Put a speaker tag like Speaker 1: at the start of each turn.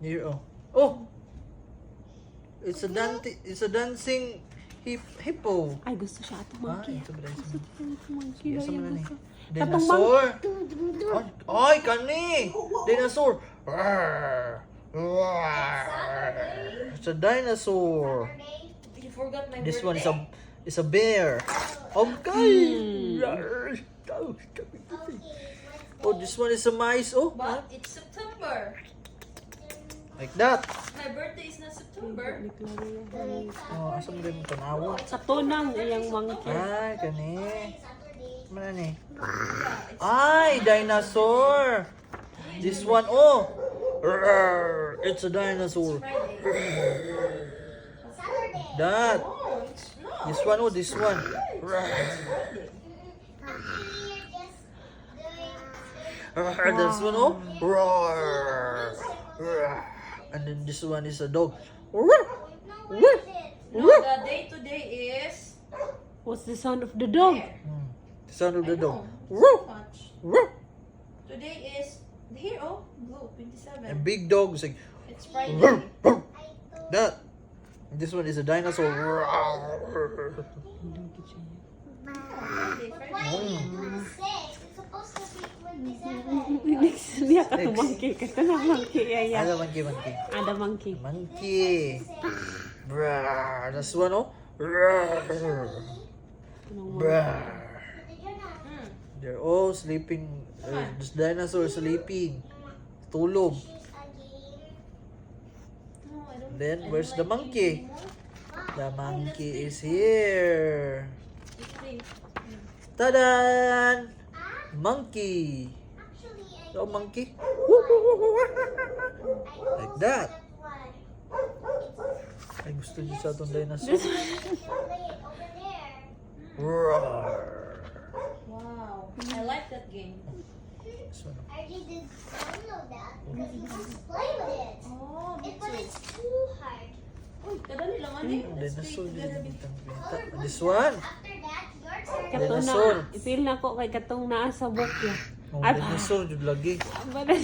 Speaker 1: Here, oh. Oh! It's a dancing hippo.
Speaker 2: Ay, gusto siya atong
Speaker 1: Ah,
Speaker 2: monkey.
Speaker 1: ito ba rin?
Speaker 2: Gusto ko yung monkey.
Speaker 1: Yes,
Speaker 2: Yung
Speaker 1: naman
Speaker 2: gusto.
Speaker 1: eh. Dinosaur! Ay, kani! Dinosaur! It's a dinosaur.
Speaker 3: You forgot my
Speaker 1: This
Speaker 3: birthday.
Speaker 1: one is a bear. Okay. Oh, this one is a mice. Oh,
Speaker 3: But it's September.
Speaker 1: like that.
Speaker 3: My birthday is not September.
Speaker 1: Oh, asa mo rin tanawa?
Speaker 2: Sa tunang iyang monkey.
Speaker 1: Ay, kani. Mana ni? Ay, dinosaur. This one, oh. It's a dinosaur. That.
Speaker 3: Oh, it's not.
Speaker 1: This one, oh, this one. This one, oh. And then this one is a dog.
Speaker 3: No, the day today is
Speaker 2: What's the sound of the dog?
Speaker 3: here.
Speaker 1: The sound of the
Speaker 3: I know.
Speaker 1: dog.
Speaker 3: So much. Today is here. Oh, blue 27.
Speaker 1: And big dog is like
Speaker 3: It's Friday.
Speaker 1: that. This one is a dinosaur.
Speaker 3: Friday.
Speaker 2: Next niya ka to monkey. Kata na monkey. Iya.
Speaker 1: Ada monkey, monkey.
Speaker 2: Ada monkey.
Speaker 1: Monkey. This one, oh. They're all sleeping. This dinosaur is sleeping. Tulog.
Speaker 3: No, I don't.
Speaker 1: Then, where's the monkey? The monkey is here.
Speaker 3: It's clean.
Speaker 1: Tadan! Monkey. Oh, monkey. Like that. Ay, gusto niyo sa itong dinosaur. Roar.
Speaker 3: Wow. I like that game.
Speaker 1: This one.
Speaker 4: I already did download that because you can play with it.
Speaker 3: Oh, me
Speaker 4: But
Speaker 3: too.
Speaker 4: it's too hard.
Speaker 3: Uy, kadali lang ani. Let's play
Speaker 1: Dinosaur.
Speaker 3: together.
Speaker 1: This one.
Speaker 4: After that, your turn.
Speaker 2: Kato
Speaker 1: Dinosaur.
Speaker 2: na. I-feel na ko kay katong naa sa book ya.
Speaker 1: Oh, dinosaur, jud lagi.
Speaker 2: Ang bala.